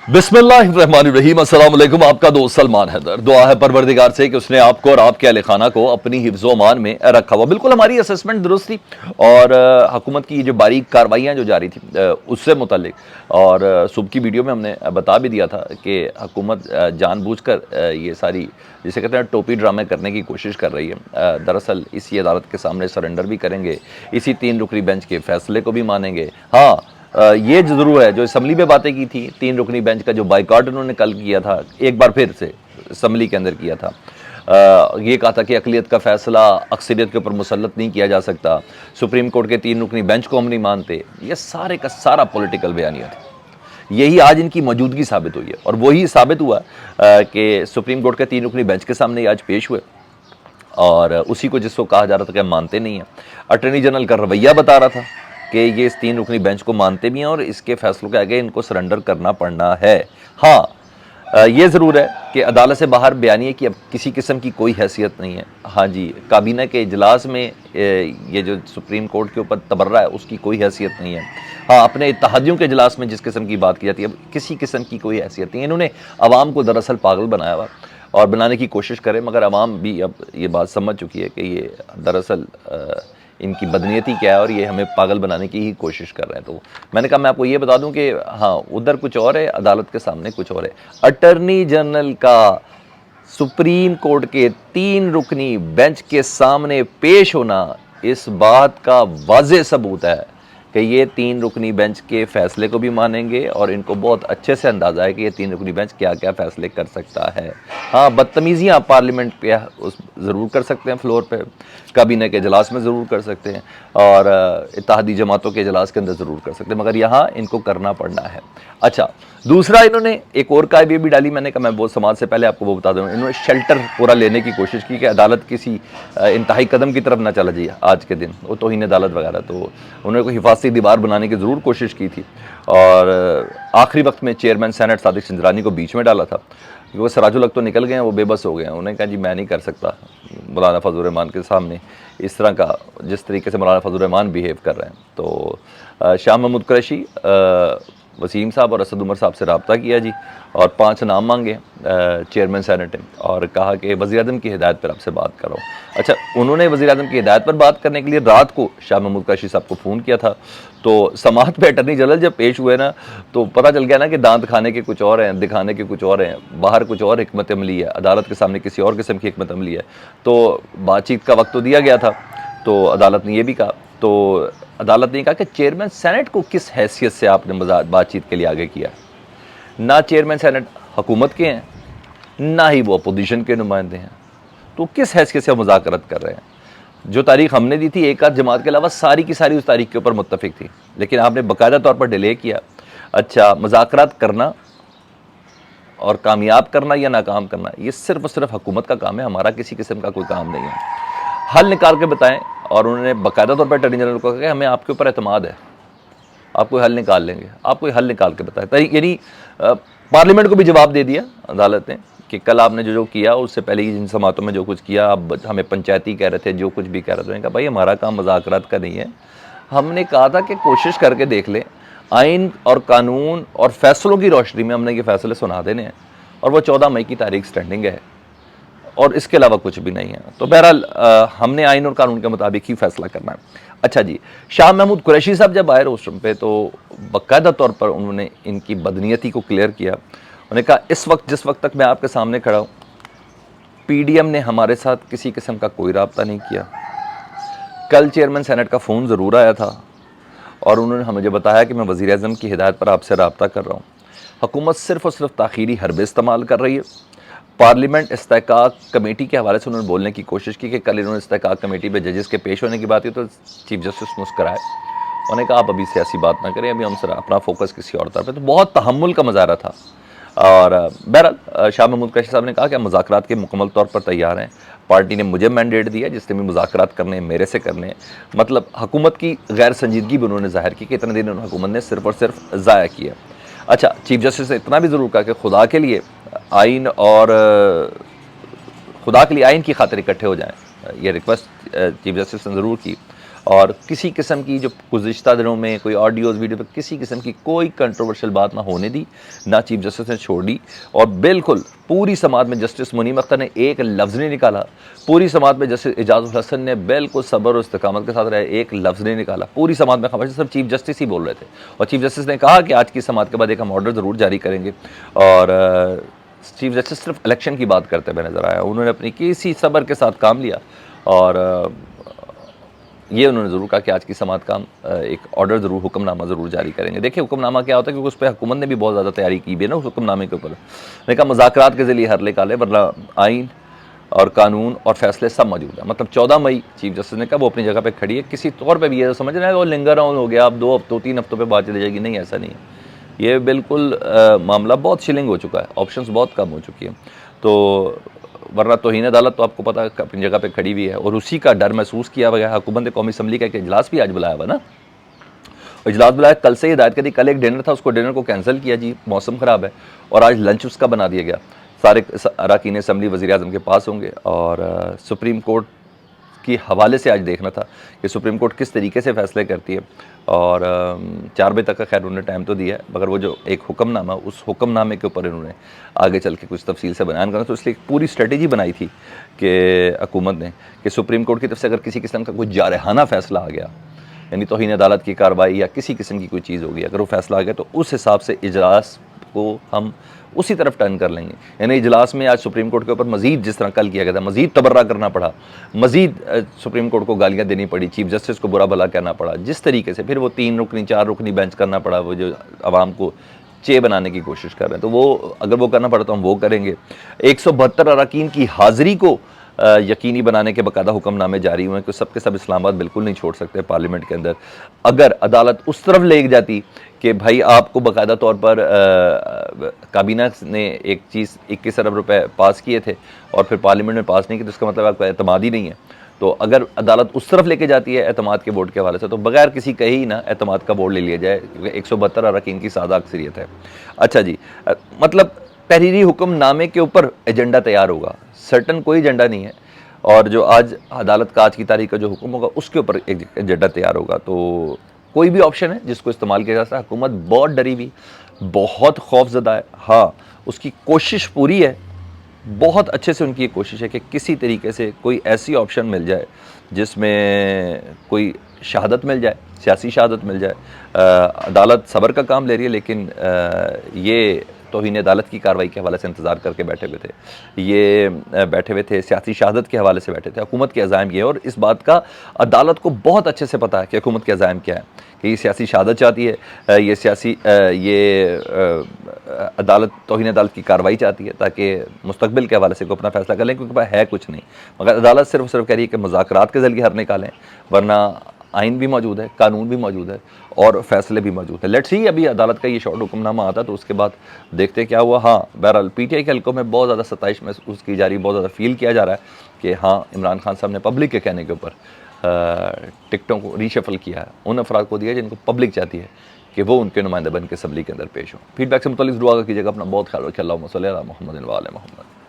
बिस्मिल्लाहिर्रहमानिर्रहीम। अस्सलाम वालेकुम। आपका दोस्त सलमान हैदर। दुआ है परवरदिगार से कि उसने आपको और आपके अहले खाना को अपनी हिफ्ज़ व अमान में रखा हुआ। बिल्कुल हमारी असेसमेंट दुरुस्त थी और हुकूमत की जो बारीक कार्रवाइयाँ जो जारी थी उससे मुतल्लिक, और सुबह की वीडियो में हमने बता भी दिया था कि हुकूमत जानबूझकर ये सारी जिसे कहते हैं टोपी ड्रामे करने की कोशिश कर रही है। दरअसल इसी अदालत के सामने सरेंडर भी करेंगे, इसी 3 रुकनी बेंच के फैसले को भी मानेंगे। हाँ, ये ज़रूर है जो असम्बली में बातें की थी, 3 रुकनी बेंच का जो बाइकआउट उन्होंने कल किया था, एक बार फिर से असम्बली के अंदर किया था। ये कहा था कि अक़लियत का फ़ैसला अक्सरियत के ऊपर मुसल्लत नहीं किया जा सकता, सुप्रीम कोर्ट के 3 रुकनी बेंच को हम नहीं मानते। ये सारे का सारा पॉलिटिकल बयानिया था। यही आज इनकी मौजूदगी साबित हुई है, और वही साबित हुआ कि सुप्रीम कोर्ट के 3 रुकनी बेंच के सामने आज पेश हुए, और उसी को जिसको कहा जा रहा था कि हम मानते नहीं हैं। अटर्नी जनरल का रवैया बता रहा था कि ये इस 3 रुकनी बेंच को मानते भी हैं और इसके फैसलों के आगे इनको सरेंडर करना पड़ना है। हाँ, ये ज़रूर है कि अदालत से बाहर बयानिए की अब किसी किस्म की कोई हैसियत नहीं है। हाँ जी, काबीना के इजलास में ये जो सुप्रीम कोर्ट के ऊपर तबर्रा है उसकी कोई हैसियत नहीं है। हाँ, अपने इत्तेहादियों के इजलास में जिस किस्म की बात की जाती है, अब किसी किस्म की कोई हैसियत नहीं है। इन्होंने अवाम को दरअसल पागल बनाया हुआ और बनाने की कोशिश करें, मगर अवाम भी अब ये बात समझ चुकी है कि ये दरअसल इनकी बदनीयती क्या है और ये हमें पागल बनाने की ही कोशिश कर रहे हैं। तो मैंने कहा मैं आपको ये बता दूं कि हाँ, उधर कुछ और है, अदालत के सामने कुछ और है। अटर्नी जनरल का सुप्रीम कोर्ट के 3 रुकनी बेंच के सामने पेश होना इस बात का वाज़ेह सबूत है कि ये 3 रुकनी बेंच के फैसले को भी मानेंगे और इनको बहुत अच्छे से अंदाज़ा है कि ये 3 रुकनी बेंच क्या क्या फ़ैसले कर सकता है। हाँ, बदतमीज़ियाँ आप पार्लियामेंट पे उस ज़रूर कर सकते हैं, फ्लोर पे, काबीना के इजलास में ज़रूर कर सकते हैं, और इत्तेहादी जमातों के इजलास के अंदर ज़रूर कर सकते हैं, मगर यहाँ इनको करना पड़ना है। अच्छा, दूसरा इन्होंने एक और कायद ये भी डाली, मैंने कहा मैं वो समाज से पहले आपको वो बता दूँ, इन्होंने शेल्टर पूरा लेने की कोशिश की कि अदालत किसी इंतहाई कदम की तरफ ना चला जाए आज के दिन, वो तौहीन अदालत वगैरह। तो उन्होंने कोई हिफाजती दीवार बनाने की ज़रूर कोशिश की थी, और आखिरी वक्त में चेयरमैन सेनेट सादिक सिंजरानी को बीच में डाला था, क्योंकि सराजुल हक तो निकल गए हैं, वो बेबस हो गए हैं। उन्होंने कहा जी मैं नहीं कर सकता मौलाना फजल रहमान के सामने इस तरह का, जिस तरीके से मौलाना फजल रहमान बिहेव कर रहे हैं। तो शाह महमूद कुरैशी, वसीम साहब और असद उमर साहब से रब्ता किया जी, और 5 नाम मांगे चेयरमैन सेनेट ने, और कहा कि वज़ीर-ए-आज़म की हिदायत पर आपसे बात कर रहा हूँ। अच्छा, उन्होंने वज़ीर-ए-आज़म की हिदायत पर बात करने के लिए रात को शाह महमूद कुरैशी साहब को फ़ोन किया था। तो समाअत पे अटर्नी जनरल जब पेश हुए ना, तो पता चल गया ना कि दांत खाने के कुछ और हैं, दिखाने के कुछ और हैं, बाहर कुछ और हिकमत अमली है, अदालत के सामने किसी और किस्म की हिकमत अमली है। तो बातचीत का वक्त तो दिया गया था, तो अदालत ने यह भी कहा, तो अदालत ने कहा कि चेयरमैन सेनेट को किस हैसियत से आपने बातचीत के लिए आगे किया। ना चेयरमैन सेनेट हुकूमत के हैं, ना ही वो अपोजिशन के नुमाइंदे हैं, तो किस हैसियत से मुज़ाकरत कर रहे हैं। जो तारीख हमने दी थी एक आध जमात के अलावा सारी की सारी उस तारीख के ऊपर मुत्तफिक थी, लेकिन आपने बाकायदा तौर पर डिले किया। अच्छा, मुज़ाकरात करना और कामयाब करना या नाकाम करना, ये सिर्फ और सिर्फ हुकूमत का काम है, हमारा किसी किस्म का कोई काम नहीं है। हल निकाल के बताएं, और उन्होंने बाकायदा तौर पर अटॉर्नी जनरल को कहा कि हमें आपके ऊपर एतमाद है, आप कोई हल निकाल लेंगे, आप कोई हल निकाल के बताएं। यानी पार्लियामेंट को भी जवाब दे दिया अदालत ने कि कल आपने जो किया, उससे पहले जिन समातों में जो कुछ किया, आप हमें पंचायती कह रहे थे, जो कुछ भी कह रहे थे। कहा भाई हमारा काम मुज़ाकरात का नहीं है, हमने कहा था कि कोशिश करके देख लें, आइन और कानून और फैसलों की रोशनी में हमने ये फैसले सुना देने हैं, और वो 14 मई की तारीख स्टैंडिंग है, और इसके अलावा कुछ भी नहीं है। तो बहरहाल हमने आइन और कानून के मुताबिक ही फैसला करना है। अच्छा जी, शाह महमूद कुरैशी साहब जब आए रोस्ट्रम पे, तो बाकायदा तौर पर उन्होंने इनकी बदनीयती को क्लियर किया। उन्होंने कहा इस वक्त जिस वक्त तक मैं आपके सामने खड़ा हूँ, PDM ने हमारे साथ किसी किस्म का कोई रब्ता नहीं किया। कल चेयरमैन सेनेट का फ़ोन ज़रूर आया था, और उन्होंने मुझे बताया कि मैं वज़ीर-ए-आज़म की हिदायत पर आपसे रब्ता कर रहा हूँ। हुकूमत सिर्फ़ और सिर्फ ताख़ीरी हरबे इस्तेमाल कर रही है। पार्लियामेंट इस्तेहकाक कमेटी के हवाले से उन्होंने बोलने की कोशिश की कि कल इन्होंने इस्तेहकाक कमेटी में जजेस के पेश होने की बात की, तो चीफ जस्टिस मुस्कराए, उन्होंने कहा आप अभी सियासी बात ना करें, अभी हम सर अपना फोकस किसी और तरफ है। तो बहुत तहम्मुल का मुजाहरा था, और बहरहाल शाह महमूद कुरैशी साहब ने कहा कि हम मुज़ाकरात के मुकम्मल तौर पर तैयार हैं, पार्टी ने मुझे मैंडेट दिया, जिसने भी मुज़ाकरात करने मेरे से करने। मतलब हुकूमत की गैर संजीदगी भी उन्होंने ज़ाहिर की कि इतने दिन हुकूमत ने सिर्फ और सिर्फ ज़ाया किया। अच्छा, चीफ जस्टिस ने इतना भी ज़रूर कहा कि खुदा के लिए आइन और खुदा के लिए आइन की खातिर इकट्ठे हो जाएं, ये रिक्वेस्ट चीफ जस्टिस ने ज़रूर की। اور کسی قسم کی جو گزشتہ دنوں میں کوئی آڈیوز ویڈیو پہ کسی قسم کی کوئی کنٹروورشل بات نہ ہونے دی، نہ چیف جسٹس نے چھوڑ دی، اور بالکل پوری سماعت میں جسٹس منیم اختر نے ایک لفظ نہیں نکالا، پوری سماعت میں جسٹس اعجاز الحسن نے بالکل صبر اور استقامت کے ساتھ رہے، ایک لفظ نہیں نکالا، پوری سماعت میں خاموش، صرف چیف جسٹس ہی بول رہے تھے، اور چیف جسٹس نے کہا کہ آج کی سماعت کے بعد ایک ہم آرڈر ضرور جاری کریں گے، اور چیف جسٹس صرف الیکشن کی بات کرتے ہوئے نظر آیا، انہوں نے اپنی کسی صبر کے ساتھ کام لیا، اور یہ انہوں نے ضرور کہا کہ آج کی سماعت کا ایک آرڈر ضرور، حکم نامہ ضرور جاری کریں گے۔ دیکھیں حکم نامہ کیا ہوتا ہے، کیونکہ اس پہ حکومت نے بھی بہت زیادہ تیاری کی بھی ہے نا اس حکم نامے کے اوپر، نے کہا مذاکرات کے ذریعے حل نکالے، ورنہ آئین اور قانون اور فیصلے سب موجود ہیں۔ مطلب 14 مئی چیف جسٹس نے کہا وہ اپنی جگہ پہ کھڑی ہے، کسی طور پہ بھی یہ سمجھ رہے ہیں وہ لنگر آن ہو گیا، اب 2 ہفتوں 3 ہفتوں پہ بات چلی جائے گی، نہیں ایسا نہیں ہے، یہ بالکل معاملہ بہت شلنگ ہو چکا ہے، آپشنز بہت کم ہو چکی ہیں، تو ورنہ توہین عدالت تو آپ کو پتہ ہے اپنی جگہ پہ کھڑی ہوئی ہے، اور اسی کا ڈر محسوس کیا گیا۔ حکومت نے قومی اسمبلی کا ایک اجلاس بھی آج بلایا ہوا نا، اجلاس بلایا، کل سے ہدایت کری، کل ایک ڈنر تھا، اس کو ڈنر کو کینسل کیا جی، موسم خراب ہے، اور آج لنچ اس کا بنا دیا گیا، سارے اراکین اسمبلی وزیر اعظم کے پاس ہوں گے، اور سپریم کورٹ کی حوالے سے آج دیکھنا تھا کہ سپریم کورٹ کس طریقے سے فیصلے کرتی ہے، اور 4 بجے تک کا خیر انہوں نے ٹائم تو دیا ہے، مگر وہ جو ایک حکم نامہ، اس حکم نامے کے اوپر انہوں نے آگے چل کے کچھ تفصیل سے بیان کرنا، تو اس لیے ایک پوری اسٹریٹجی بنائی تھی کہ حکومت نے کہ سپریم کورٹ کی طرف سے اگر کسی قسم کا کوئی جارحانہ فیصلہ آ گیا، یعنی توہین عدالت کی کارروائی یا کسی قسم کی کوئی چیز ہوگی، اگر وہ فیصلہ آ گیا تو اس حساب سے اجلاس کو ہم اسی طرف ٹرن کر لیں گے، یعنی اجلاس میں آج سپریم کورٹ کے اوپر مزید، جس طرح کل کیا گیا تھا، مزید تبرہ کرنا پڑا، مزید سپریم کورٹ کو گالیاں دینی پڑی، چیف جسٹس کو برا بھلا کہنا پڑا، جس طریقے سے پھر وہ 3 رکنی 4 رکنی بینچ کرنا پڑا، وہ جو عوام کو چے بنانے کی کوشش کر رہے ہیں، تو وہ اگر وہ کرنا پڑا تو ہم وہ کریں گے۔ 172 اراکین کی حاضری کو یقینی بنانے کے باقاعدہ حکم نامے جاری ہوئے ہیں کہ سب کے سب اسلام آباد بالکل نہیں چھوڑ سکتے پارلیمنٹ کے اندر۔ اگر عدالت اس طرف لے جاتی کہ بھائی آپ کو باقاعدہ طور پر کابینہ نے ایک چیز 21 ارب روپے پاس کیے تھے اور پھر پارلیمنٹ میں پاس نہیں کیے، تو اس کا مطلب آپ کا اعتماد ہی نہیں ہے، تو اگر عدالت اس طرف لے کے جاتی ہے اعتماد کے ووٹ کے حوالے سے، تو بغیر کسی کہے ہی نہ اعتماد کا ووٹ لے لیا جائے، کیونکہ 172 اراکین کی سادہ اکثریت ہے۔ اچھا جی، مطلب تحریری حکم نامے کے اوپر ایجنڈا تیار ہوگا، سرٹن کوئی ایجنڈا نہیں ہے، اور جو آج عدالت کا آج کی تاریخ کا جو حکم ہوگا اس کے اوپر ایجنڈا تیار ہوگا، تو کوئی بھی آپشن ہے جس کو استعمال کیا جا سکتا ہے۔ حکومت بہت ڈری ہوئی، بہت خوف زدہ ہے، ہاں اس کی کوشش پوری ہے، بہت اچھے سے ان کی کوشش ہے کہ کسی طریقے سے کوئی ایسی آپشن مل جائے جس میں کوئی شہادت مل جائے، سیاسی شہادت مل جائے۔ عدالت صبر کا کام لے رہی ہے، لیکن یہ توہین عدالت کی کارروائی کے حوالے سے انتظار کر کے بیٹھے ہوئے تھے، یہ بیٹھے ہوئے تھے سیاسی شہادت کے حوالے سے بیٹھے تھے۔ حکومت کے عزائم یہ ہے، اور اس بات کا عدالت کو بہت اچھے سے پتہ ہے کہ حکومت کے عزائم کیا ہے، کہ یہ سیاسی شہادت چاہتی ہے، یہ عدالت توہین عدالت کی کارروائی چاہتی ہے تاکہ مستقبل کے حوالے سے کوئی اپنا فیصلہ کر لیں، کیونکہ ہے کچھ نہیں، مگر عدالت صرف کہہ رہی ہے کہ مذاکرات کے ذریعے حل نکالیں، ورنہ آئین بھی موجود ہے، قانون بھی موجود ہے، اور فیصلے بھی موجود ہیں۔ لیٹس سی ابھی عدالت کا یہ شارٹ حکم نامہ آتا تو اس کے بعد دیکھتے کیا ہوا۔ ہاں بہرحال پی ٹی آئی کے حلقوں میں بہت زیادہ ستائش محسوس کی جا رہی ہے، بہت زیادہ فیل کیا جا رہا ہے کہ ہاں عمران خان صاحب نے پبلک کے کہنے کے اوپر ٹکٹوں کو ری شفل کیا ہے، ان افراد کو دیا جن کو پبلک چاہتی ہے کہ وہ ان کے نمائندہ بن کے اسمبلی کے اندر پیش ہوں۔ فیڈ بیک سے متعلق ضرور آگاہ کیجیے گا، اپنا بہت خیال رکھیے، اللہم صلی علی محمد و علی محمد۔